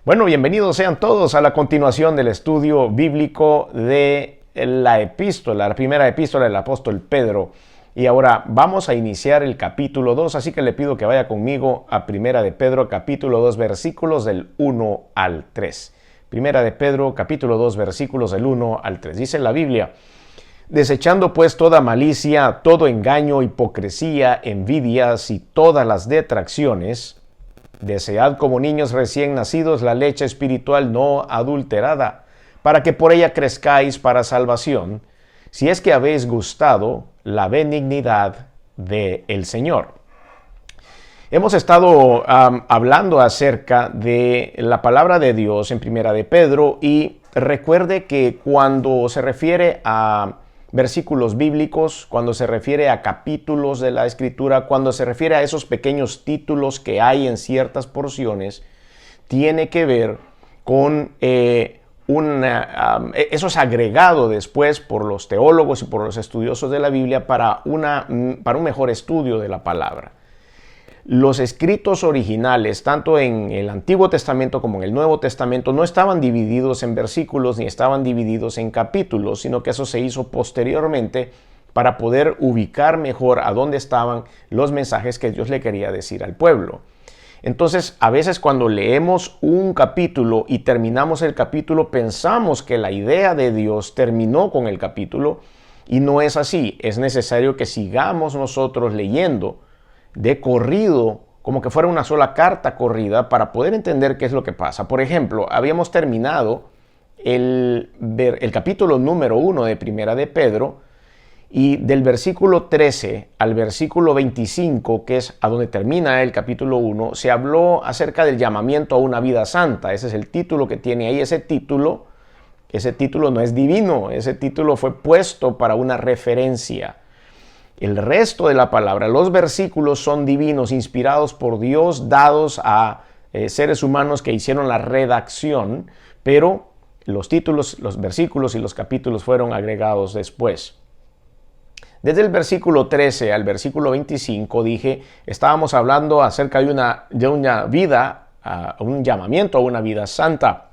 Bueno, bienvenidos sean todos a la continuación del estudio bíblico de la primera epístola del apóstol Pedro. Y ahora vamos a iniciar el capítulo 2, así que le pido que vaya conmigo a Primera de Pedro, capítulo 2, versículos del 1 al 3. Primera de Pedro, capítulo 2, versículos del 1 al 3. Dice la Biblia: desechando pues toda malicia, todo engaño, hipocresía, envidias y todas las detracciones, desead como niños recién nacidos la leche espiritual no adulterada, para que por ella crezcáis para salvación, si es que habéis gustado la benignidad del Señor. Hemos estado hablando acerca de la palabra de Dios en Primera de Pedro, y recuerde que cuando se refiere a versículos bíblicos, cuando se refiere a capítulos de la Escritura, cuando se refiere a esos pequeños títulos que hay en ciertas porciones, tiene que ver con eso es agregado después por los teólogos y por los estudiosos de la Biblia para un mejor estudio de la palabra. Los escritos originales, tanto en el Antiguo Testamento como en el Nuevo Testamento, no estaban divididos en versículos ni estaban divididos en capítulos, sino que eso se hizo posteriormente para poder ubicar mejor a dónde estaban los mensajes que Dios le quería decir al pueblo. Entonces, a veces cuando leemos un capítulo y terminamos el capítulo, pensamos que la idea de Dios terminó con el capítulo, y no es así. Es necesario que sigamos nosotros leyendo de corrido, como que fuera una sola carta corrida, para poder entender qué es lo que pasa. Por ejemplo, habíamos terminado el capítulo número 1 de Primera de Pedro, y del versículo 13 al versículo 25, que es a donde termina el capítulo 1, se habló acerca del llamamiento a una vida santa. Ese es el título que tiene ahí. Ese título no es divino, ese título fue puesto para una referencia. El resto de la palabra, los versículos son divinos, inspirados por Dios, dados a seres humanos que hicieron la redacción, pero los títulos, los versículos y los capítulos fueron agregados después. Desde el versículo 13 al versículo 25 estábamos hablando acerca de una vida, un llamamiento a una vida santa.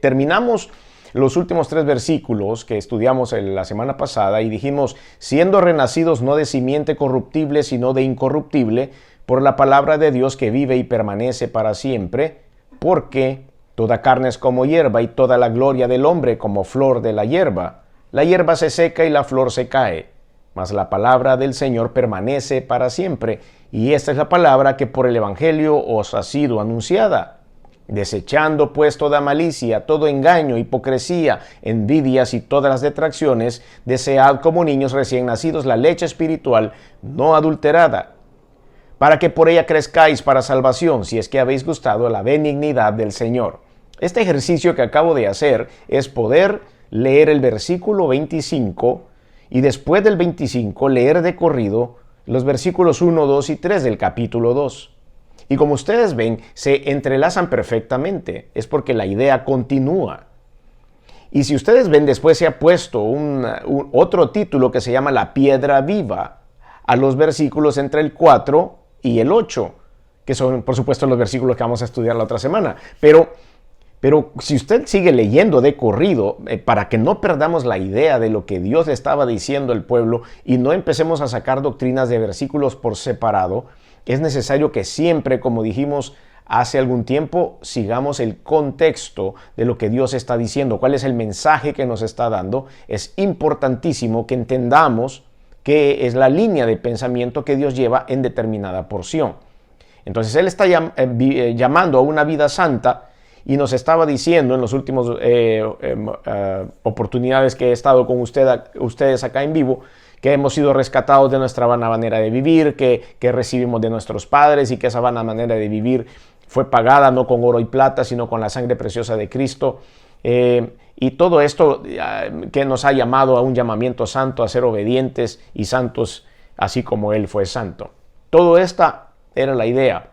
Terminamos los últimos 3 versículos que estudiamos la semana pasada y dijimos: siendo renacidos no de simiente corruptible, sino de incorruptible, por la palabra de Dios que vive y permanece para siempre, porque toda carne es como hierba y toda la gloria del hombre como flor de la hierba. La hierba se seca y la flor se cae, mas la palabra del Señor permanece para siempre. Y esta es la palabra que por el Evangelio os ha sido anunciada. Desechando pues toda malicia, todo engaño, hipocresía, envidias y todas las detracciones, desead como niños recién nacidos la leche espiritual no adulterada, para que por ella crezcáis para salvación, si es que habéis gustado la benignidad del Señor. Este ejercicio que acabo de hacer es poder leer el versículo 25 y después del 25 leer de corrido los versículos 1, 2 y 3 del capítulo 2. Y como ustedes ven, se entrelazan perfectamente. Es porque la idea continúa. Y si ustedes ven, después se ha puesto otro título que se llama La Piedra Viva a los versículos entre el 4 y el 8, que son, por supuesto, los versículos que vamos a estudiar la otra semana. Pero si usted sigue leyendo de corrido, para que no perdamos la idea de lo que Dios le estaba diciendo al pueblo y no empecemos a sacar doctrinas de versículos por separado, es necesario que siempre, como dijimos hace algún tiempo, sigamos el contexto de lo que Dios está diciendo, cuál es el mensaje que nos está dando. Es importantísimo que entendamos qué es la línea de pensamiento que Dios lleva en determinada porción. Entonces Él está llamando a una vida santa, y nos estaba diciendo en las últimas oportunidades que he estado con ustedes acá en vivo, que hemos sido rescatados de nuestra vana manera de vivir, que recibimos de nuestros padres, y que esa vana manera de vivir fue pagada no con oro y plata, sino con la sangre preciosa de Cristo. Y todo esto que nos ha llamado a un llamamiento santo, a ser obedientes y santos, así como Él fue santo. Todo esta era la idea.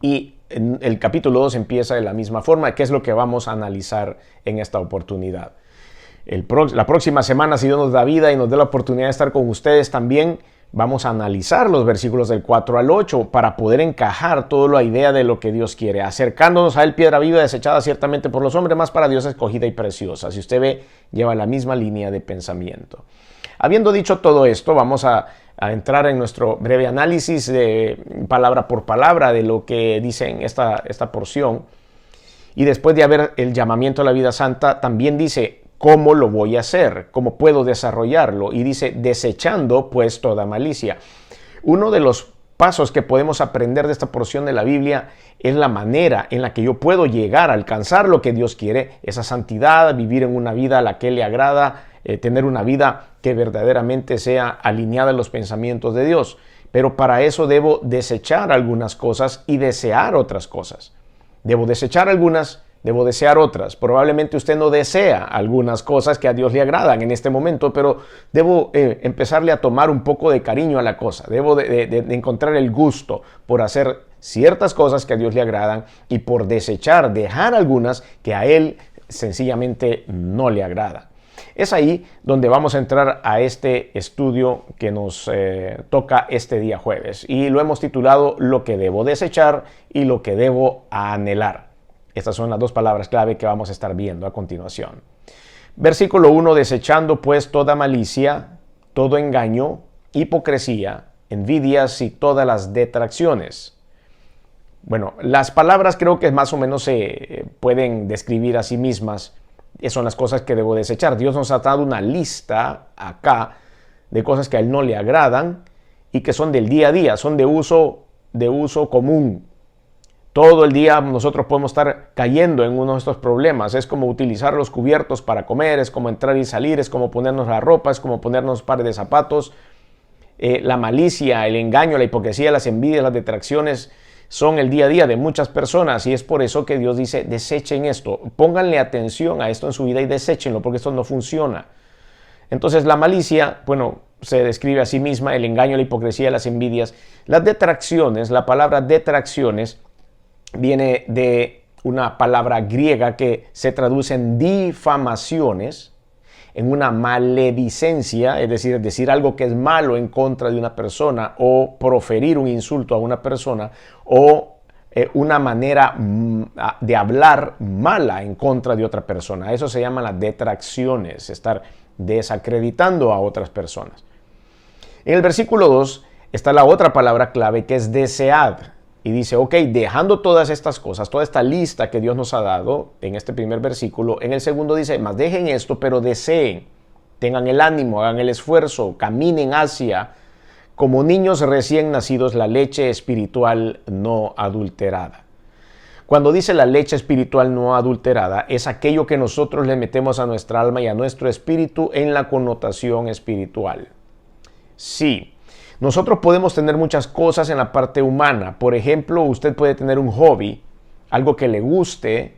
Y el capítulo 2 empieza de la misma forma, que es lo que vamos a analizar en esta oportunidad. La próxima semana, si Dios nos da vida y nos da la oportunidad de estar con ustedes también, Vamos a analizar los versículos del 4 al 8 para poder encajar toda la idea de lo que Dios quiere. Acercándonos a Él, piedra viva, desechada ciertamente por los hombres, más para Dios escogida y preciosa. Si usted ve, lleva la misma línea de pensamiento. Habiendo dicho todo esto, vamos a entrar en nuestro breve análisis de palabra por palabra de lo que dice en esta porción. Y después de haber el llamamiento a la vida santa, también dice cómo lo voy a hacer, cómo puedo desarrollarlo. Y dice, desechando pues toda malicia. Uno de los pasos que podemos aprender de esta porción de la Biblia es la manera en la que yo puedo llegar a alcanzar lo que Dios quiere, esa santidad, vivir en una vida a la que le agrada, tener una vida que verdaderamente sea alineada a los pensamientos de Dios. Pero para eso debo desechar algunas cosas y desear otras cosas. Debo desechar algunas, debo desear otras. Probablemente usted no desea algunas cosas que a Dios le agradan en este momento, pero debo empezarle a tomar un poco de cariño a la cosa. Debo de encontrar el gusto por hacer ciertas cosas que a Dios le agradan y por desechar, dejar algunas que a Él sencillamente no le agradan. Es ahí donde vamos a entrar a este estudio que nos toca este día jueves. Y lo hemos titulado Lo que debo desechar y lo que debo anhelar. Estas son las dos palabras clave que vamos a estar viendo a continuación. Versículo 1, desechando pues toda malicia, todo engaño, hipocresía, envidias y todas las detracciones. Bueno, las palabras creo que más o menos se pueden describir a sí mismas. Esas son las cosas que debo desechar. Dios nos ha dado una lista acá de cosas que a Él no le agradan y que son del día a día, son de uso común. Todo el día nosotros podemos estar cayendo en uno de estos problemas. Es como utilizar los cubiertos para comer, es como entrar y salir, es como ponernos la ropa, es como ponernos pares de zapatos. La malicia, el engaño, la hipocresía, las envidias, las detracciones son el día a día de muchas personas y es por eso que Dios dice, desechen esto, pónganle atención a esto en su vida y deséchenlo porque esto no funciona. Entonces la malicia, bueno, se describe a sí misma, el engaño, la hipocresía, las envidias. Las detracciones, la palabra detracciones viene de una palabra griega que se traduce en difamaciones, en una maledicencia, es decir algo que es malo en contra de una persona o proferir un insulto a una persona o una manera de hablar mala en contra de otra persona. Eso se llama las detracciones, estar desacreditando a otras personas. En el versículo 2 está la otra palabra clave que es desead. Y dice, ok, dejando todas estas cosas, toda esta lista que Dios nos ha dado en este primer versículo, en el segundo dice, más dejen esto, pero deseen, tengan el ánimo, hagan el esfuerzo, caminen hacia, como niños recién nacidos, la leche espiritual no adulterada. Cuando dice la leche espiritual no adulterada, es aquello que nosotros le metemos a nuestra alma y a nuestro espíritu en la connotación espiritual. Sí. Nosotros podemos tener muchas cosas en la parte humana. Por ejemplo, usted puede tener un hobby, algo que le guste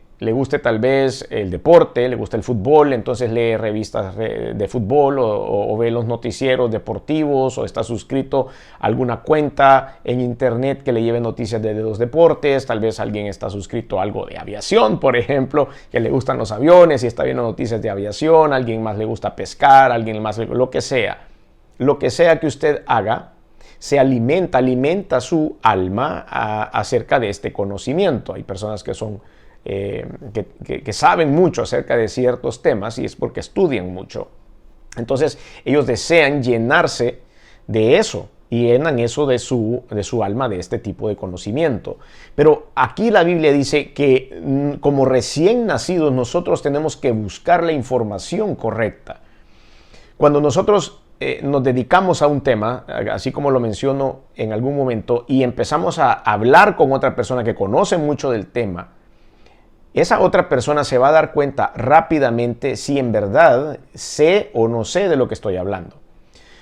tal vez el deporte, le gusta el fútbol, entonces lee revistas de fútbol o ve los noticieros deportivos o está suscrito a alguna cuenta en internet que le lleve noticias de los deportes. Tal vez alguien está suscrito a algo de aviación, por ejemplo, que le gustan los aviones y está viendo noticias de aviación. A alguien más le gusta pescar, a alguien más lo que sea. Lo que sea que usted haga, se alimenta su alma acerca de este conocimiento. Hay personas que son que saben mucho acerca de ciertos temas y es porque estudian mucho. Entonces ellos desean llenarse de eso y llenan eso de su alma de este tipo de conocimiento. Pero aquí la Biblia dice que como recién nacidos nosotros tenemos que buscar la información correcta. Cuando nosotros nos dedicamos a un tema, así como lo menciono en algún momento, y empezamos a hablar con otra persona que conoce mucho del tema, esa otra persona se va a dar cuenta rápidamente si en verdad sé o no sé de lo que estoy hablando.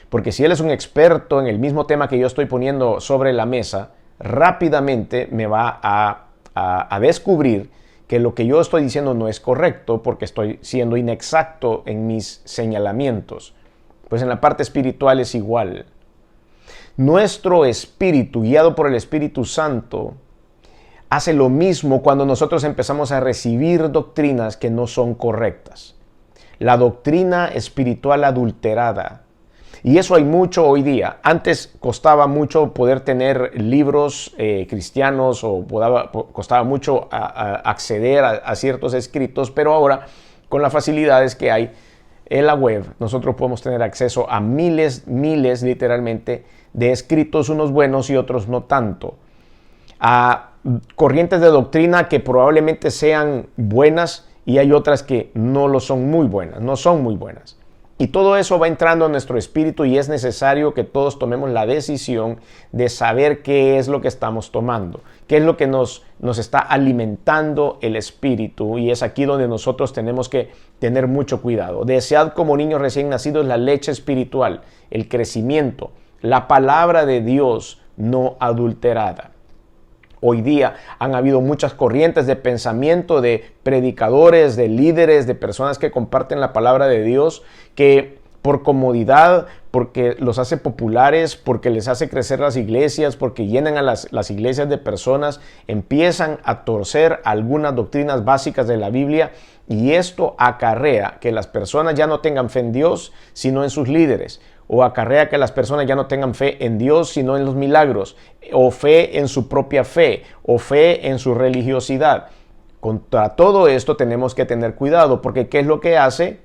Porque si él es un experto en el mismo tema que yo estoy poniendo sobre la mesa, rápidamente me va a descubrir que lo que yo estoy diciendo no es correcto porque estoy siendo inexacto en mis señalamientos. Pues en la parte espiritual es igual. Nuestro espíritu, guiado por el Espíritu Santo, hace lo mismo cuando nosotros empezamos a recibir doctrinas que no son correctas. La doctrina espiritual adulterada Y eso hay mucho hoy día. Antes costaba mucho poder tener libros cristianos o costaba mucho acceder a ciertos escritos, pero ahora con las facilidades que hay en la web, nosotros podemos tener acceso a miles literalmente de escritos, unos buenos y otros no tanto. A corrientes de doctrina que probablemente sean buenas y hay otras que no lo son muy buenas, no son muy buenas. Y todo eso va entrando en nuestro espíritu y es necesario que todos tomemos la decisión de saber qué es lo que estamos tomando, qué es lo que nos está alimentando el espíritu. Y es aquí donde nosotros tenemos que tener mucho cuidado. Desead como niños recién nacidos la leche espiritual, el crecimiento, la palabra de Dios no adulterada. Hoy día han habido muchas corrientes de pensamiento de predicadores, de líderes, de personas que comparten la palabra de Dios, que por comodidad, porque los hace populares, porque les hace crecer las iglesias, porque llenan a las iglesias de personas, empiezan a torcer algunas doctrinas básicas de la Biblia, y esto acarrea que las personas ya no tengan fe en Dios, sino en sus líderes. O acarrea que las personas ya no tengan fe en Dios, sino en los milagros, o fe en su propia fe, o fe en su religiosidad. Contra todo esto tenemos que tener cuidado, porque ¿qué es lo que hace?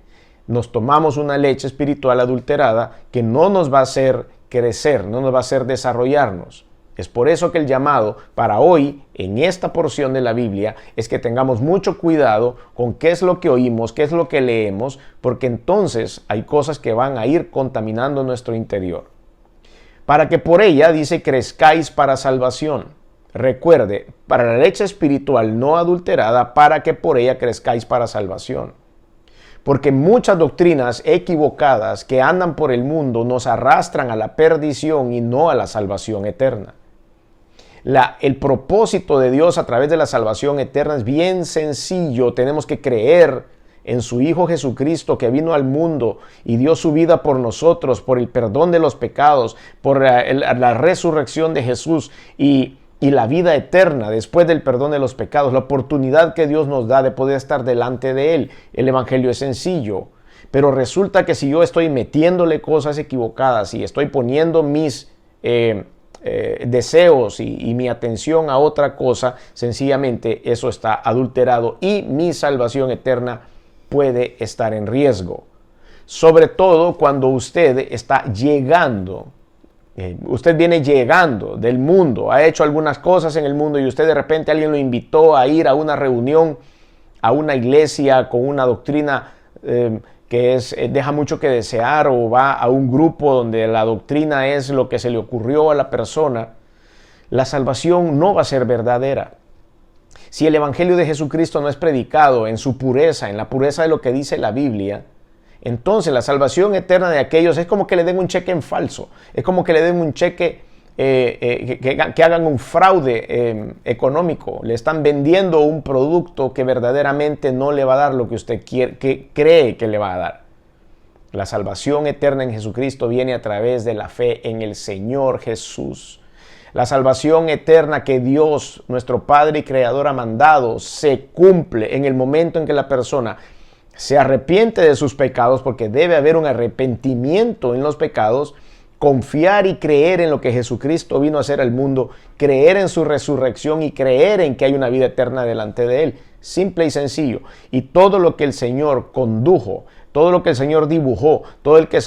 Nos tomamos una leche espiritual adulterada que no nos va a hacer crecer, no nos va a hacer desarrollarnos. Es por eso que el llamado para hoy, en esta porción de la Biblia, es que tengamos mucho cuidado con qué es lo que oímos, qué es lo que leemos, porque entonces hay cosas que van a ir contaminando nuestro interior. Para que por ella, dice, crezcáis para salvación. Recuerde, para la leche espiritual no adulterada, para que por ella crezcáis para salvación. Porque muchas doctrinas equivocadas que andan por el mundo nos arrastran a la perdición y no a la salvación eterna. El propósito de Dios a través de la salvación eterna es bien sencillo. Tenemos que creer en su Hijo Jesucristo, que vino al mundo y dio su vida por nosotros, por el perdón de los pecados, por la resurrección de Jesús y la vida eterna después del perdón de los pecados, la oportunidad que Dios nos da de poder estar delante de Él. El Evangelio es sencillo, pero resulta que si yo estoy metiéndole cosas equivocadas y estoy poniendo mis deseos y mi atención a otra cosa, sencillamente eso está adulterado y mi salvación eterna puede estar en riesgo. Sobre todo cuando usted está llegando. Usted viene llegando del mundo, ha hecho algunas cosas en el mundo y usted de repente alguien lo invitó a ir a una reunión, a una iglesia con una doctrina que deja mucho que desear, o va a un grupo donde la doctrina es lo que se le ocurrió a la persona. La salvación no va a ser verdadera. Si el Evangelio de Jesucristo no es predicado en su pureza, en la pureza de lo que dice la Biblia, entonces la salvación eterna de aquellos es como que le den un cheque en falso, es como que le den un cheque, que hagan un fraude económico, le están vendiendo un producto que verdaderamente no le va a dar lo que usted cree que le va a dar. La salvación eterna en Jesucristo viene a través de la fe en el Señor Jesús. La salvación eterna que Dios, nuestro Padre y Creador, ha mandado, se cumple en el momento en que la persona se arrepiente de sus pecados, porque debe haber un arrepentimiento en los pecados, confiar y creer en lo que Jesucristo vino a hacer al mundo, creer en su resurrección y creer en que hay una vida eterna delante de Él. Simple y sencillo. Y todo lo que el Señor condujo, todo lo que el Señor dibujó, todo lo que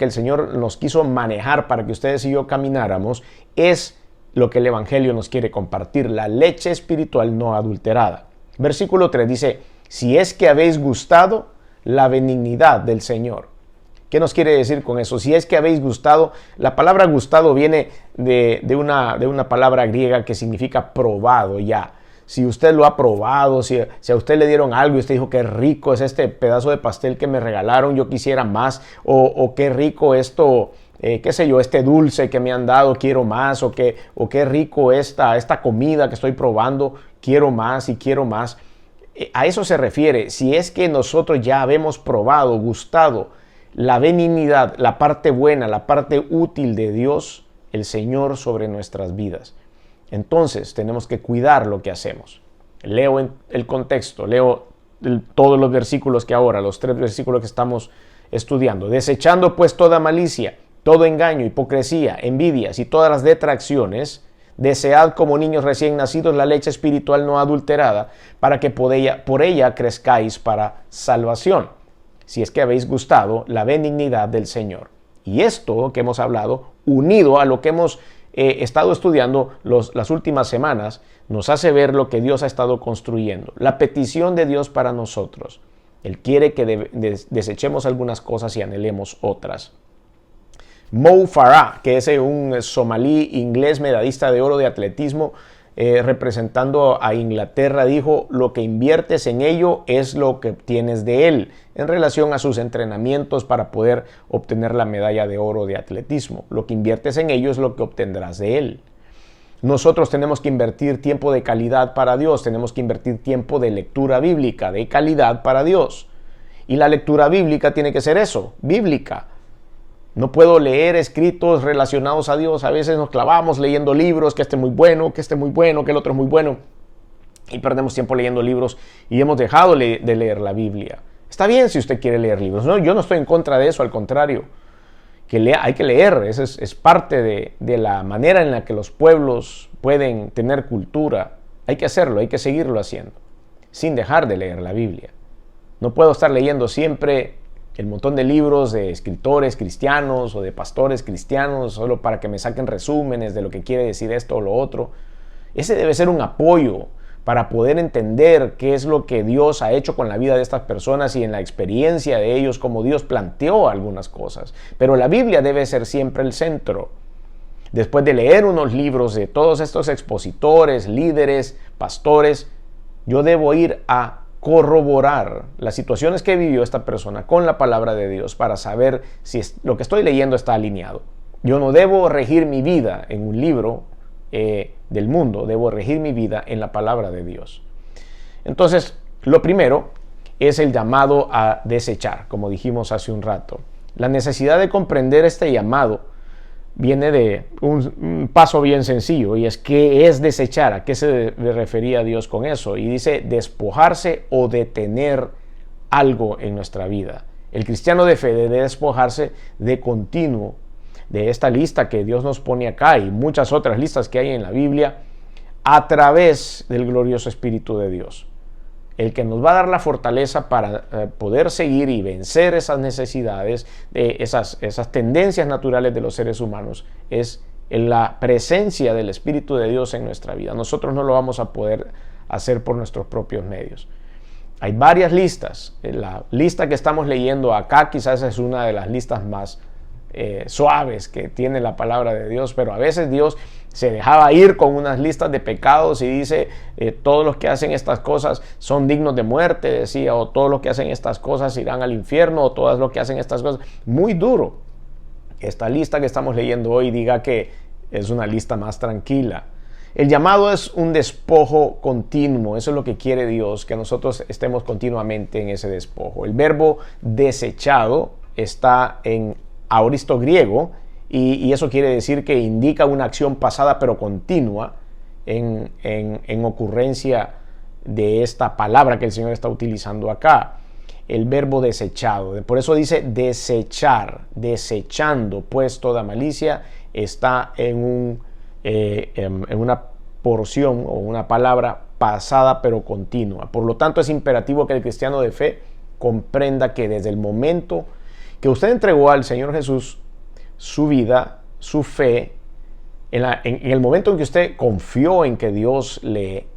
el Señor nos quiso manejar para que ustedes y yo camináramos, es lo que el Evangelio nos quiere compartir, la leche espiritual no adulterada. Versículo 3 dice: si es que habéis gustado la benignidad del Señor. ¿Qué nos quiere decir con eso? Si es que habéis gustado, la palabra gustado viene de una palabra griega que significa probado ya. Si usted lo ha probado, si a usted le dieron algo y usted dijo qué rico es este pedazo de pastel que me regalaron, yo quisiera más, o qué rico esto, qué sé yo, este dulce que me han dado, quiero más, o qué rico esta comida que estoy probando, quiero más y quiero más. A eso se refiere. Si es que nosotros ya habemos probado, gustado la benignidad, la parte buena, la parte útil de Dios, el Señor, sobre nuestras vidas, entonces tenemos que cuidar lo que hacemos. Leo el contexto, leo todos los versículos que ahora, los 3 versículos que estamos estudiando. Desechando pues toda malicia, todo engaño, hipocresía, envidias y todas las detracciones, desead como niños recién nacidos la leche espiritual no adulterada, para que por ella crezcáis para salvación, si es que habéis gustado la benignidad del Señor. Y esto que hemos hablado, unido a lo que hemos estado estudiando las últimas semanas, nos hace ver lo que Dios ha estado construyendo, la petición de Dios para nosotros. Él quiere que desechemos algunas cosas y anhelemos otras. Mo Farah, que es un somalí inglés medallista de oro de atletismo, representando a Inglaterra, dijo: lo que inviertes en ello es lo que obtienes de él, en relación a sus entrenamientos para poder obtener la medalla de oro de atletismo. Lo que inviertes en ello es lo que obtendrás de él. Nosotros tenemos que invertir tiempo de calidad para Dios, tenemos que invertir tiempo de lectura bíblica, de calidad para Dios. Y la lectura bíblica tiene que ser eso, bíblica. No puedo leer escritos relacionados a Dios. A veces nos clavamos leyendo libros, que este es muy bueno, que este es muy bueno, que el otro es muy bueno. Y perdemos tiempo leyendo libros y hemos dejado de leer la Biblia. Está bien si usted quiere leer libros. No, yo no estoy en contra de eso, al contrario. Hay que leer, eso es parte de la manera en la que los pueblos pueden tener cultura. Hay que hacerlo, hay que seguirlo haciendo, sin dejar de leer la Biblia. No puedo estar leyendo siempre el montón de libros de escritores cristianos o de pastores cristianos solo para que me saquen resúmenes de lo que quiere decir esto o lo otro. Ese debe ser un apoyo para poder entender qué es lo que Dios ha hecho con la vida de estas personas y en la experiencia de ellos, cómo Dios planteó algunas cosas. Pero la Biblia debe ser siempre el centro. Después de leer unos libros de todos estos expositores, líderes, pastores, yo debo ir a corroborar las situaciones que vivió esta persona con la palabra de Dios para saber si lo que estoy leyendo está alineado. Yo no debo regir mi vida en un libro del mundo, debo regir mi vida en la palabra de Dios. Entonces, lo primero es el llamado a desechar, como dijimos hace un rato. La necesidad de comprender este llamado viene de un paso bien sencillo, y es ¿qué es desechar? ¿A qué se refería Dios con eso? Y dice despojarse o detener algo en nuestra vida. El cristiano de fe debe despojarse de continuo de esta lista que Dios nos pone acá y muchas otras listas que hay en la Biblia, a través del glorioso Espíritu de Dios. El que nos va a dar la fortaleza para poder seguir y vencer esas necesidades, esas tendencias naturales de los seres humanos, es la presencia del Espíritu de Dios en nuestra vida. Nosotros no lo vamos a poder hacer por nuestros propios medios. Hay varias listas. La lista que estamos leyendo acá quizás es una de las listas más suaves que tiene la palabra de Dios, pero a veces Dios se dejaba ir con unas listas de pecados y dice todos los que hacen estas cosas son dignos de muerte, decía, o todos los que hacen estas cosas irán al infierno, o todos los que hacen estas cosas. Muy duro. Esta lista que estamos leyendo hoy diga que es una lista más tranquila. El llamado es un despojo continuo. Eso es lo que quiere Dios, que nosotros estemos continuamente en ese despojo. El verbo desechado está en aoristo griego, y eso quiere decir que indica una acción pasada pero continua en ocurrencia de esta palabra que el Señor está utilizando acá, el verbo desechado. Por eso dice desechar, desechando pues toda malicia, está en una porción o una palabra pasada pero continua. Por lo tanto, es imperativo que el cristiano de fe comprenda que desde el momento que usted entregó al Señor Jesús su vida, su fe, en el momento en que usted confió en que Dios le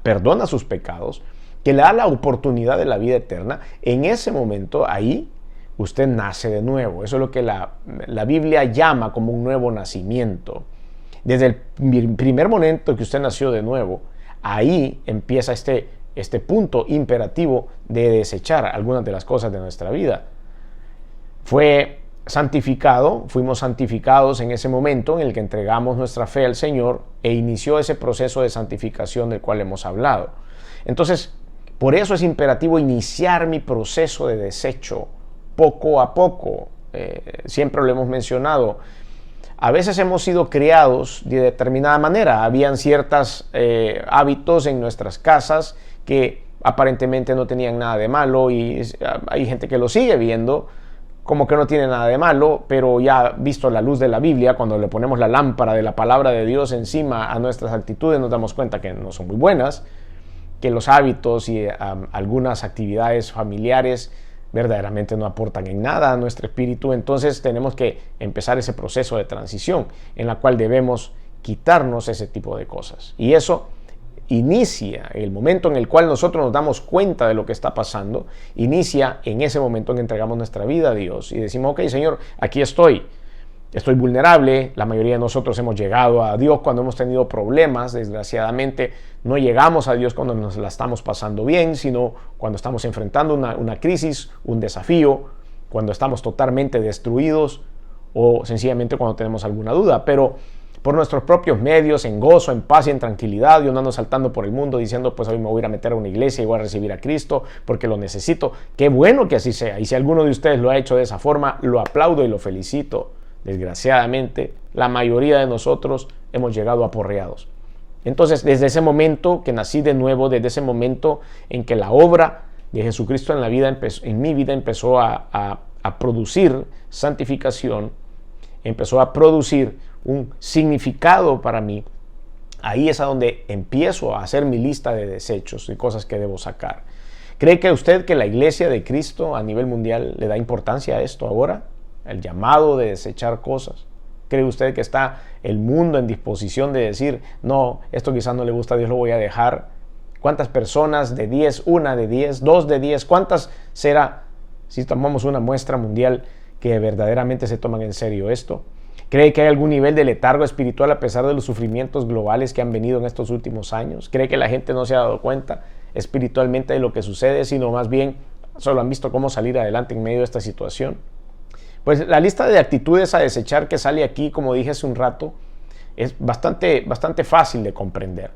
perdona sus pecados, que le da la oportunidad de la vida eterna, en ese momento ahí usted nace de nuevo. Eso es lo que la Biblia llama como un nuevo nacimiento. Desde el primer momento que usted nació de nuevo, ahí empieza este punto imperativo de desechar algunas de las cosas de nuestra vida. Fuimos santificados en ese momento en el que entregamos nuestra fe al Señor e inició ese proceso de santificación del cual hemos hablado. Entonces, por eso es imperativo iniciar mi proceso de desecho poco a poco. Siempre lo hemos mencionado. A veces hemos sido criados de determinada manera. Habían ciertos hábitos en nuestras casas que aparentemente no tenían nada de malo, y hay gente que lo sigue viendo, como que no tiene nada de malo, pero ya visto la luz de la Biblia, cuando le ponemos la lámpara de la palabra de Dios encima a nuestras actitudes, nos damos cuenta que no son muy buenas, que los hábitos y algunas actividades familiares verdaderamente no aportan en nada a nuestro espíritu. Entonces tenemos que empezar ese proceso de transición en la cual debemos quitarnos ese tipo de cosas. Y eso inicia el momento en el cual nosotros nos damos cuenta de lo que está pasando, inicia en ese momento en que entregamos nuestra vida a Dios y decimos, ok, Señor, aquí estoy vulnerable. La mayoría de nosotros hemos llegado a Dios cuando hemos tenido problemas. Desgraciadamente no llegamos a Dios cuando nos la estamos pasando bien, sino cuando estamos enfrentando una crisis, un desafío, cuando estamos totalmente destruidos o sencillamente cuando tenemos alguna duda. Pero por nuestros propios medios, en gozo, en paz y en tranquilidad, yo no ando saltando por el mundo diciendo, pues hoy me voy a ir a meter a una iglesia y voy a recibir a Cristo porque lo necesito. Qué bueno que así sea. Y si alguno de ustedes lo ha hecho de esa forma, lo aplaudo y lo felicito. Desgraciadamente, la mayoría de nosotros hemos llegado aporreados. Entonces, desde ese momento que nací de nuevo, desde ese momento en que la obra de Jesucristo en mi vida empezó a producir santificación, empezó a producir un significado para mí, ahí es a donde empiezo a hacer mi lista de desechos y cosas que debo sacar. ¿Cree que usted que la iglesia de Cristo a nivel mundial le da importancia a esto ahora? El llamado de desechar cosas. ¿Cree usted que está el mundo en disposición de decir, no, esto quizás no le gusta a Dios, lo voy a dejar? ¿Cuántas personas de 10, 1 de 10, 2 de 10, cuántas será si tomamos una muestra mundial que verdaderamente se toman en serio esto? ¿Cree que hay algún nivel de letargo espiritual a pesar de los sufrimientos globales que han venido en estos últimos años? ¿Cree que la gente no se ha dado cuenta espiritualmente de lo que sucede, sino más bien solo han visto cómo salir adelante en medio de esta situación? Pues la lista de actitudes a desechar que sale aquí, como dije hace un rato, es bastante fácil de comprender.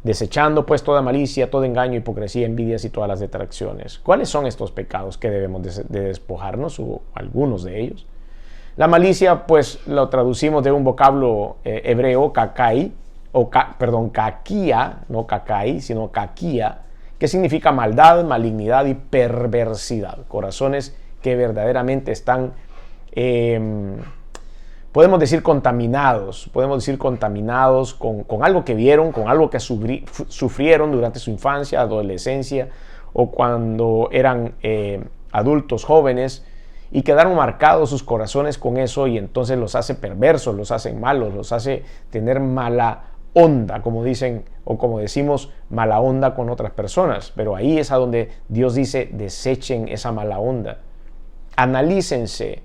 Desechando pues toda malicia, todo engaño, hipocresía, envidias y todas las detracciones. ¿Cuáles son estos pecados que debemos de despojarnos, o algunos de ellos? La malicia, pues lo traducimos de un vocablo hebreo, kakai, kakia, no kakai, sino kakia, que significa maldad, malignidad y perversidad. Corazones que verdaderamente están, podemos decir contaminados con algo que vieron, con algo que sufrieron durante su infancia, adolescencia o cuando eran adultos jóvenes, y quedaron marcados sus corazones con eso, y entonces los hace perversos, los hace malos, los hace tener mala onda, como dicen o como decimos, mala onda con otras personas. Pero ahí es a donde Dios dice, desechen esa mala onda. Analícense.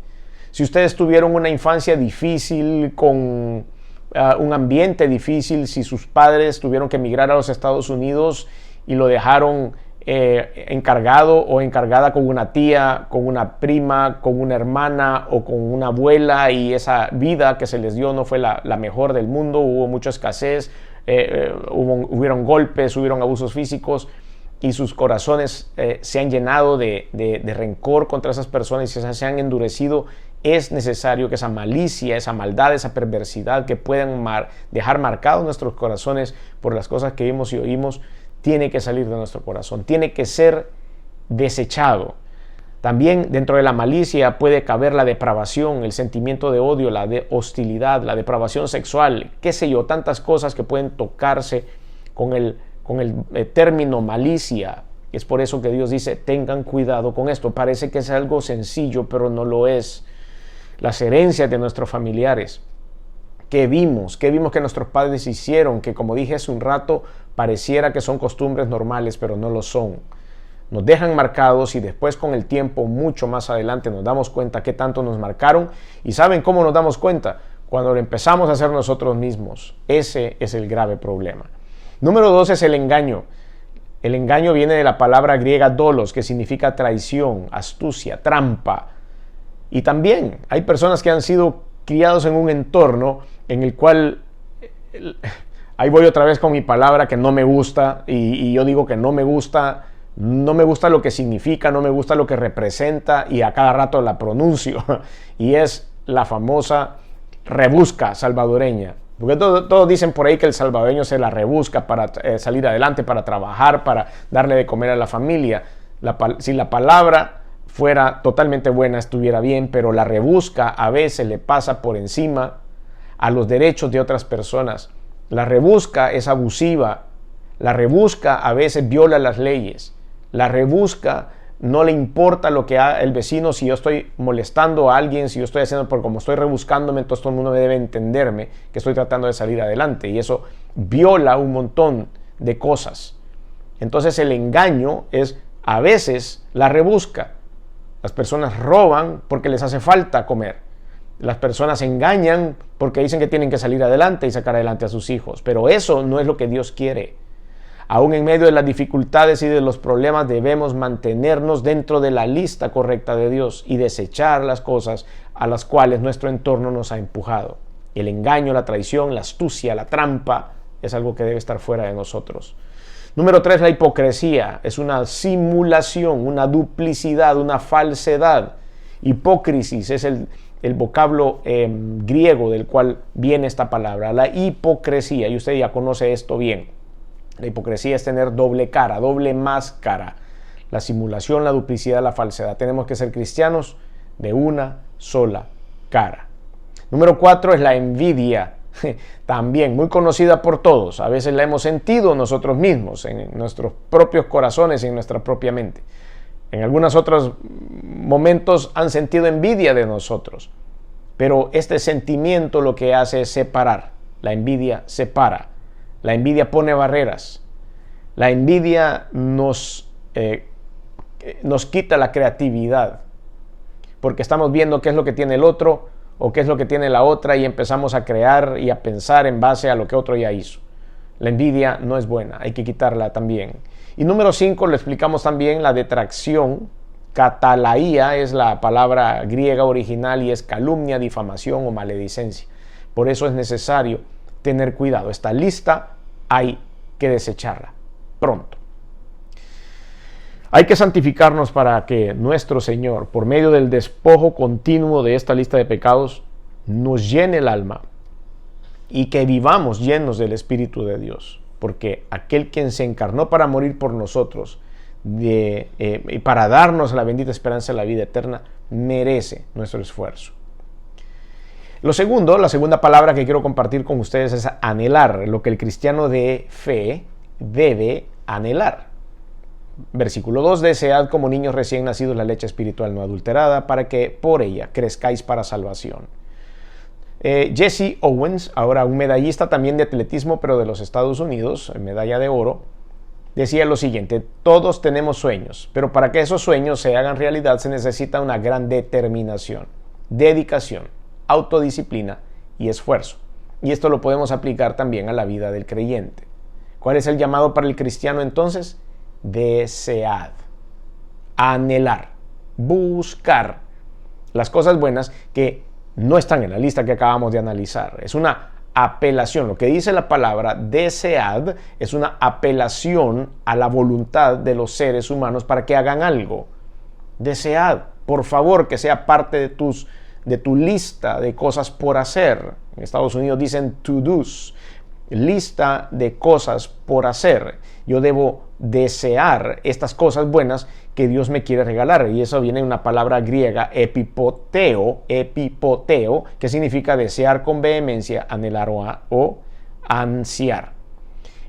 Si ustedes tuvieron una infancia difícil, con un ambiente difícil, si sus padres tuvieron que emigrar a los Estados Unidos y lo dejaron encargado o encargada con una tía, con una prima, con una hermana o con una abuela, y esa vida que se les dio no fue la mejor del mundo, hubo mucha escasez, hubieron golpes, hubieron abusos físicos, y sus corazones se han llenado de rencor contra esas personas y se han endurecido. Es necesario que esa malicia, esa maldad, esa perversidad que pueden dejar marcados nuestros corazones por las cosas que vimos y oímos, tiene que salir de nuestro corazón, tiene que ser desechado. También dentro de la malicia puede caber la depravación, el sentimiento de odio, la de hostilidad, la depravación sexual, qué sé yo, tantas cosas que pueden tocarse con el término malicia. Es por eso que Dios dice, tengan cuidado con esto. Parece que es algo sencillo, pero no lo es. Las herencias de nuestros familiares, que vimos que nuestros padres hicieron, que como dije hace un rato, pareciera que son costumbres normales, pero no lo son. Nos dejan marcados, y después con el tiempo, mucho más adelante, nos damos cuenta qué tanto nos marcaron. ¿Y saben cómo nos damos cuenta? Cuando lo empezamos a hacer nosotros mismos. Ese es el grave problema. Número 2 es el engaño. El engaño viene de la palabra griega dolos, que significa traición, astucia, trampa. Y también hay personas que han sido criados en un entorno en el cual, ahí voy otra vez con mi palabra que no me gusta, y yo digo que no me gusta lo que significa, no me gusta lo que representa, y a cada rato la pronuncio, y es la famosa rebusca salvadoreña. Porque todos dicen por ahí que el salvadoreño se la rebusca para salir adelante, para trabajar, para darle de comer a la familia. Si la palabra fuera totalmente buena, estuviera bien, pero la rebusca a veces le pasa por encima a los derechos de otras personas. La rebusca es abusiva, la rebusca a veces viola las leyes, la rebusca no le importa lo que haga el vecino. Si yo estoy molestando a alguien, si yo estoy haciendo por como estoy rebuscándome, entonces todo el mundo debe entenderme que estoy tratando de salir adelante, y eso viola un montón de cosas. Entonces el engaño es a veces la rebusca. Las personas roban porque les hace falta comer. Las personas engañan porque dicen que tienen que salir adelante y sacar adelante a sus hijos. Pero eso no es lo que Dios quiere. Aún en medio de las dificultades y de los problemas debemos mantenernos dentro de la lista correcta de Dios y desechar las cosas a las cuales nuestro entorno nos ha empujado. El engaño, la traición, la astucia, la trampa es algo que debe estar fuera de nosotros. Número 3, la hipocresía. Es una simulación, una duplicidad, una falsedad. Hipócrisis es el vocablo griego del cual viene esta palabra, la hipocresía, y usted ya conoce esto bien. La hipocresía es tener doble cara, doble máscara. La simulación, la duplicidad, la falsedad. Tenemos que ser cristianos de una sola cara. Número 4 es la envidia. También muy conocida por todos. A veces la hemos sentido nosotros mismos, en nuestros propios corazones y en nuestra propia mente. En algunos otros momentos han sentido envidia de nosotros. Pero este sentimiento lo que hace es separar. La envidia separa. La envidia pone barreras. La envidia nos quita la creatividad. Porque estamos viendo qué es lo que tiene el otro o qué es lo que tiene la otra, y empezamos a crear y a pensar en base a lo que otro ya hizo. La envidia no es buena, hay que quitarla también. Y número 5, lo explicamos también, la detracción. Catalaía es la palabra griega original y es calumnia, difamación o maledicencia. Por eso es necesario tener cuidado. Esta lista hay que desecharla pronto. Hay que santificarnos para que nuestro Señor, por medio del despojo continuo de esta lista de pecados, nos llene el alma y que vivamos llenos del Espíritu de Dios. Porque aquel quien se encarnó para morir por nosotros y para darnos la bendita esperanza de la vida eterna, merece nuestro esfuerzo. La segunda palabra que quiero compartir con ustedes es anhelar, lo que el cristiano de fe debe anhelar. Versículo 2, desead como niños recién nacidos la leche espiritual no adulterada, para que por ella crezcáis para salvación. Jesse Owens, ahora un medallista también de atletismo, pero de los Estados Unidos, medalla de oro, decía lo siguiente: todos tenemos sueños, pero para que esos sueños se hagan realidad se necesita una gran determinación, dedicación, autodisciplina y esfuerzo. Y esto lo podemos aplicar también a la vida del creyente. ¿Cuál es el llamado para el cristiano entonces? Desead, anhelar, buscar las cosas buenas que no están en la lista que acabamos de analizar. Es una apelación. Lo que dice la palabra desead es una apelación a la voluntad de los seres humanos para que hagan algo. Desead, por favor, que sea parte de tu lista de cosas por hacer. En Estados Unidos dicen to-dos, lista de cosas por hacer. Yo debo desear estas cosas buenas que Dios me quiere regalar, y eso viene de una palabra griega, epipoteo, que significa desear con vehemencia, anhelar o ansiar.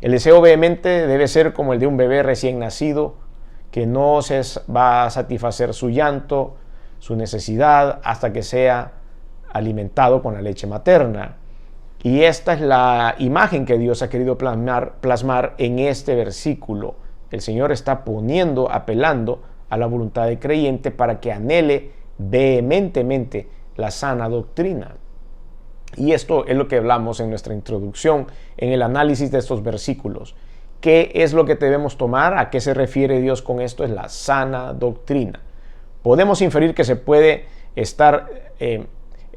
El deseo vehemente debe ser como el de un bebé recién nacido, que no se va a satisfacer su llanto, su necesidad, hasta que sea alimentado con la leche materna. Y esta es la imagen que Dios ha querido plasmar en este versículo. El Señor está apelando a la voluntad del creyente para que anhele vehementemente la sana doctrina. Y esto es lo que hablamos en nuestra introducción, en el análisis de estos versículos. ¿Qué es lo que debemos tomar? ¿A qué se refiere Dios con esto? Es la sana doctrina. Podemos inferir que se puede estar en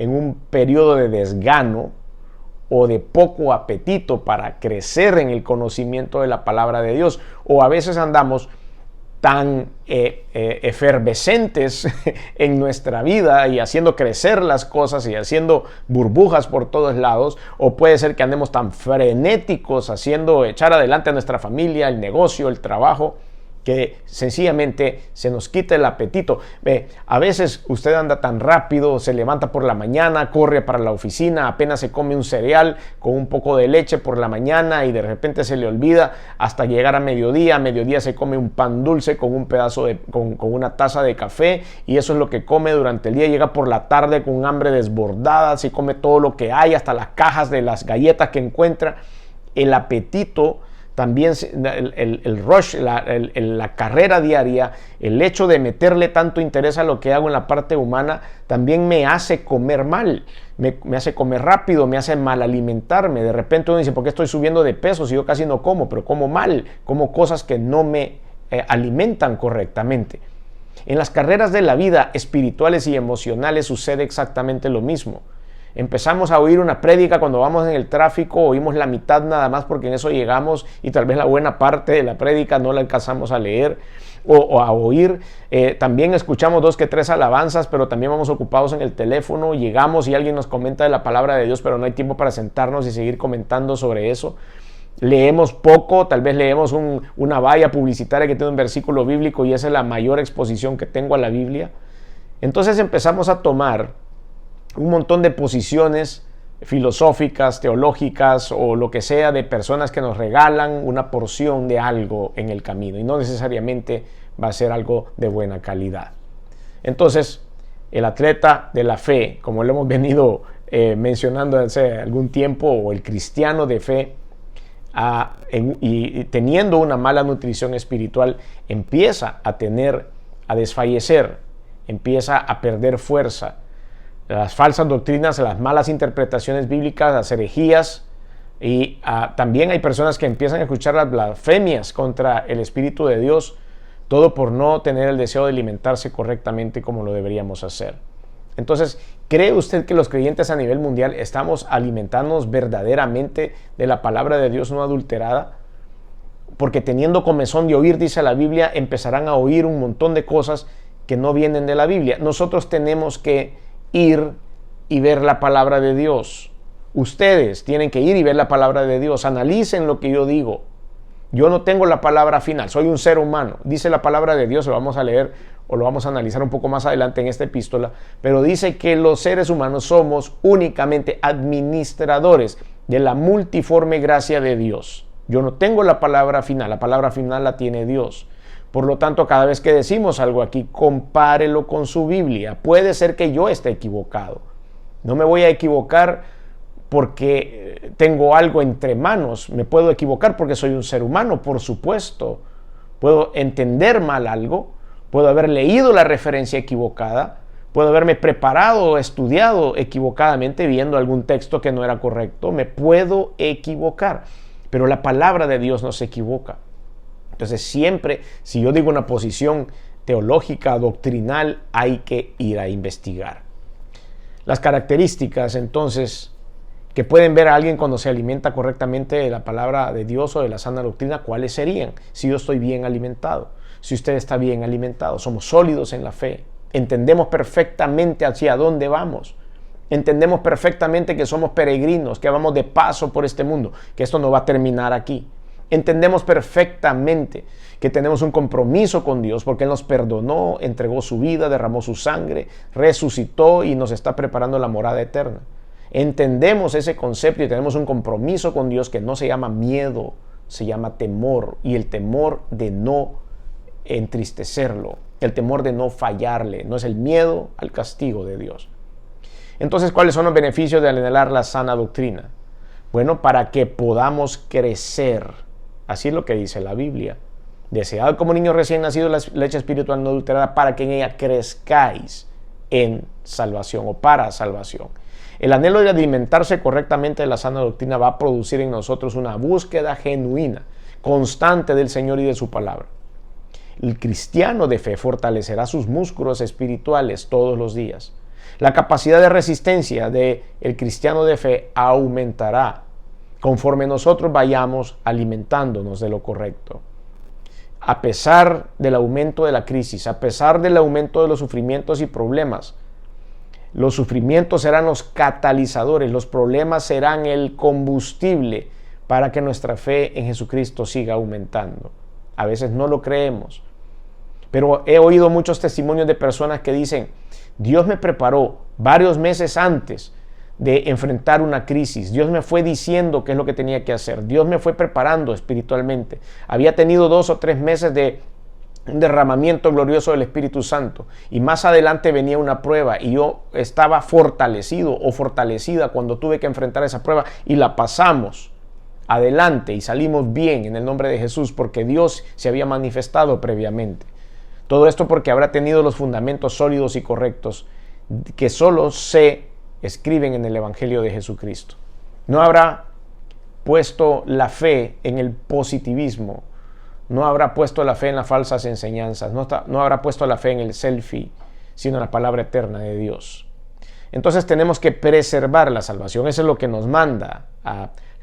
un periodo de desgano o de poco apetito para crecer en el conocimiento de la palabra de Dios, o a veces andamos tan efervescentes en nuestra vida y haciendo crecer las cosas y haciendo burbujas por todos lados, o puede ser que andemos tan frenéticos haciendo echar adelante a nuestra familia, el negocio, el trabajo, que sencillamente se nos quita el apetito. A veces usted anda tan rápido, se levanta por la mañana, corre para la oficina, apenas se come un cereal con un poco de leche por la mañana y de repente se le olvida hasta llegar a mediodía. A mediodía se come un pan dulce con un pedazo con una taza de café, y eso es lo que come durante el día. Llega por la tarde con un hambre desbordada, se come todo lo que hay, hasta las cajas de las galletas que encuentra. El apetito también, el rush, la carrera diaria, el hecho de meterle tanto interés a lo que hago en la parte humana, también me hace comer mal, me hace comer rápido, me hace mal alimentarme. De repente uno dice, ¿por qué estoy subiendo de peso si yo casi no como? Pero como mal, como cosas que no me alimentan correctamente. En las carreras de la vida espirituales y emocionales sucede exactamente lo mismo. Empezamos a oír una prédica cuando vamos en el tráfico, oímos la mitad nada más porque en eso llegamos y tal vez la buena parte de la prédica no la alcanzamos a leer o a oír. También escuchamos 2 que 3 alabanzas, pero también vamos ocupados en el teléfono. Llegamos y alguien nos comenta de la palabra de Dios, pero no hay tiempo para sentarnos y seguir comentando sobre eso. Leemos poco, tal vez leemos una valla publicitaria que tiene un versículo bíblico y esa es la mayor exposición que tengo a la Biblia. Entonces empezamos a tomar un montón de posiciones filosóficas, teológicas o lo que sea de personas que nos regalan una porción de algo en el camino y no necesariamente va a ser algo de buena calidad. Entonces, el atleta de la fe, como lo hemos venido mencionando hace algún tiempo, o el cristiano de fe, y teniendo una mala nutrición espiritual, empieza a desfallecer, empieza a perder fuerza. Las falsas doctrinas, las malas interpretaciones bíblicas, las herejías, y también hay personas que empiezan a escuchar las blasfemias contra el Espíritu de Dios, todo por no tener el deseo de alimentarse correctamente como lo deberíamos hacer. Entonces, ¿cree usted que los creyentes a nivel mundial estamos alimentándonos verdaderamente de la palabra de Dios no adulterada? Porque teniendo comezón de oír, dice la Biblia, empezarán a oír un montón de cosas que no vienen de la Biblia. Nosotros tenemos que ir y ver la palabra de Dios. Ustedes tienen que ir y ver la palabra de Dios. Analicen lo que yo digo. Yo no tengo la palabra final, soy un ser humano. Dice la palabra de Dios, lo vamos a leer o lo vamos a analizar un poco más adelante en esta epístola, pero dice que los seres humanos somos únicamente administradores de la multiforme gracia de Dios. Yo no tengo la palabra final la tiene Dios. Por lo tanto, cada vez que decimos algo aquí, compárelo con su Biblia. Puede ser que yo esté equivocado. No me voy a equivocar porque tengo algo entre manos. Me puedo equivocar porque soy un ser humano, por supuesto. Puedo entender mal algo. Puedo haber leído la referencia equivocada. Puedo haberme preparado o estudiado equivocadamente viendo algún texto que no era correcto. Me puedo equivocar. Pero la palabra de Dios no se equivoca. Entonces siempre, si yo digo una posición teológica, doctrinal, hay que ir a investigar. Las características, entonces, que pueden ver a alguien cuando se alimenta correctamente de la palabra de Dios o de la sana doctrina, ¿cuáles serían? Si yo estoy bien alimentado, si usted está bien alimentado, somos sólidos en la fe, entendemos perfectamente hacia dónde vamos, entendemos perfectamente que somos peregrinos, que vamos de paso por este mundo, que esto no va a terminar aquí. Entendemos perfectamente que tenemos un compromiso con Dios porque Él nos perdonó, entregó su vida, derramó su sangre, resucitó y nos está preparando la morada eterna. Entendemos ese concepto y tenemos un compromiso con Dios que no se llama miedo, se llama temor, y el temor de no entristecerlo, el temor de no fallarle, no es el miedo al castigo de Dios. Entonces, ¿cuáles son los beneficios de anhelar la sana doctrina? Bueno, para que podamos crecer. Así es lo que dice la Biblia. Desead como niños recién nacidos la leche espiritual no adulterada para que en ella crezcáis en salvación o para salvación. El anhelo de alimentarse correctamente de la sana doctrina va a producir en nosotros una búsqueda genuina, constante del Señor y de su palabra. El cristiano de fe fortalecerá sus músculos espirituales todos los días. La capacidad de resistencia del cristiano de fe aumentará conforme nosotros vayamos alimentándonos de lo correcto. A pesar del aumento de la crisis, a pesar del aumento de los sufrimientos y problemas, los sufrimientos serán los catalizadores, los problemas serán el combustible para que nuestra fe en Jesucristo siga aumentando. A veces no lo creemos. Pero he oído muchos testimonios de personas que dicen, Dios me preparó varios meses antes de enfrentar una crisis. Dios me fue diciendo qué es lo que tenía que hacer. Dios me fue preparando espiritualmente. Había tenido 2 o 3 meses de un derramamiento glorioso del Espíritu Santo. Y más adelante venía una prueba y yo estaba fortalecido o fortalecida cuando tuve que enfrentar esa prueba y la pasamos adelante y salimos bien en el nombre de Jesús porque Dios se había manifestado previamente. Todo esto porque habrá tenido los fundamentos sólidos y correctos que solo se escriben en el Evangelio de Jesucristo. No habrá puesto la fe en el positivismo, no habrá puesto la fe en las falsas enseñanzas, no habrá puesto la fe en el selfie, sino en la palabra eterna de Dios. Entonces tenemos que preservar la salvación. Eso es lo que nos manda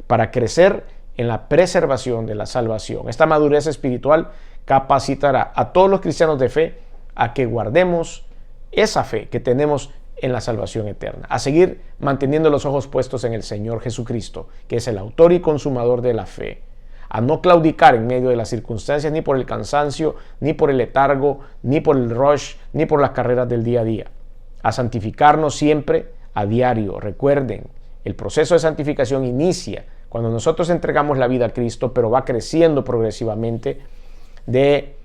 para crecer en la preservación de la salvación. Esta madurez espiritual capacitará a todos los cristianos de fe a que guardemos esa fe que tenemos en la salvación eterna, a seguir manteniendo los ojos puestos en el Señor Jesucristo, que es el autor y consumador de la fe, a no claudicar en medio de las circunstancias, ni por el cansancio, ni por el letargo, ni por el rush, ni por las carreras del día a día, a santificarnos siempre a diario. Recuerden, el proceso de santificación inicia cuando nosotros entregamos la vida a Cristo, pero va creciendo progresivamente de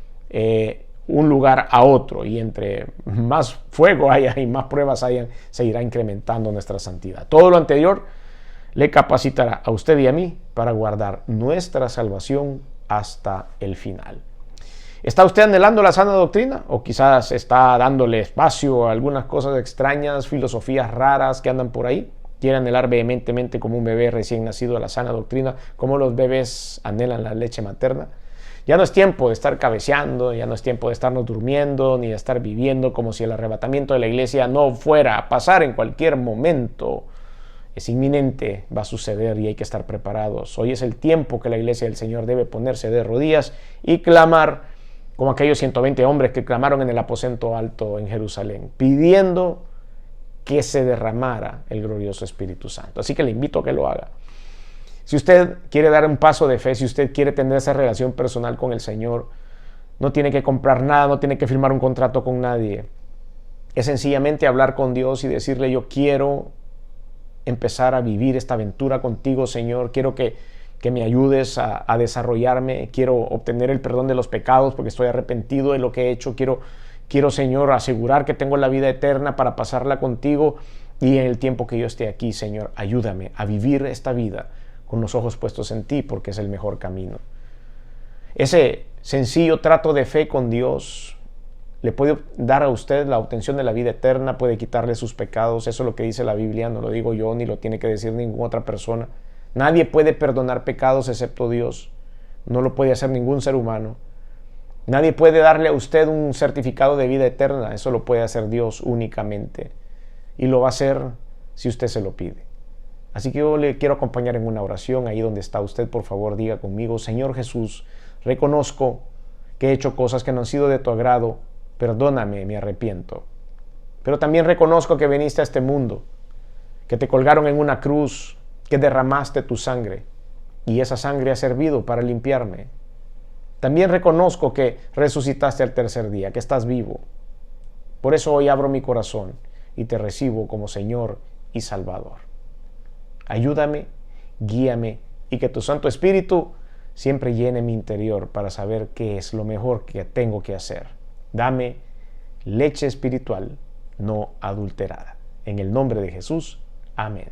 un lugar a otro, y entre más fuego haya y más pruebas hayan, se irá incrementando nuestra santidad. Todo lo anterior le capacitará a usted y a mí para guardar nuestra salvación hasta el final. ¿Está usted anhelando la sana doctrina? ¿O quizás está dándole espacio a algunas cosas extrañas, filosofías raras que andan por ahí? ¿Quiere anhelar vehementemente como un bebé recién nacido a la sana doctrina, como los bebés anhelan la leche materna? Ya no es tiempo de estar cabeceando, ya no es tiempo de estarnos durmiendo, ni de estar viviendo como si el arrebatamiento de la iglesia no fuera a pasar en cualquier momento. Es inminente, va a suceder y hay que estar preparados. Hoy es el tiempo que la iglesia del Señor debe ponerse de rodillas y clamar como aquellos 120 hombres que clamaron en el aposento alto en Jerusalén, pidiendo que se derramara el glorioso Espíritu Santo. Así que le invito a que lo haga. Si usted quiere dar un paso de fe, si usted quiere tener esa relación personal con el Señor, no tiene que comprar nada, no tiene que firmar un contrato con nadie. Es sencillamente hablar con Dios y decirle: yo quiero empezar a vivir esta aventura contigo, Señor. Quiero que me ayudes a desarrollarme. Quiero obtener el perdón de los pecados porque estoy arrepentido de lo que he hecho. Quiero, Señor, asegurar que tengo la vida eterna para pasarla contigo. Y en el tiempo que yo esté aquí, Señor, ayúdame a vivir esta vida con los ojos puestos en ti, porque es el mejor camino. Ese sencillo trato de fe con Dios le puede dar a usted la obtención de la vida eterna, puede quitarle sus pecados. Eso es lo que dice la Biblia, no lo digo yo, ni lo tiene que decir ninguna otra persona. Nadie puede perdonar pecados excepto Dios. No lo puede hacer ningún ser humano. Nadie puede darle a usted un certificado de vida eterna. Eso lo puede hacer Dios únicamente. Y lo va a hacer si usted se lo pide. Así que yo le quiero acompañar en una oración. Ahí donde está usted, por favor, diga conmigo: Señor Jesús, reconozco que he hecho cosas que no han sido de tu agrado. Perdóname, me arrepiento. Pero también reconozco que viniste a este mundo, que te colgaron en una cruz, que derramaste tu sangre, y esa sangre ha servido para limpiarme. También reconozco que resucitaste al tercer día, que estás vivo. Por eso hoy abro mi corazón y te recibo como Señor y Salvador. Ayúdame, guíame, y que tu Santo Espíritu siempre llene mi interior para saber qué es lo mejor que tengo que hacer. Dame leche espiritual no adulterada. En el nombre de Jesús, amén.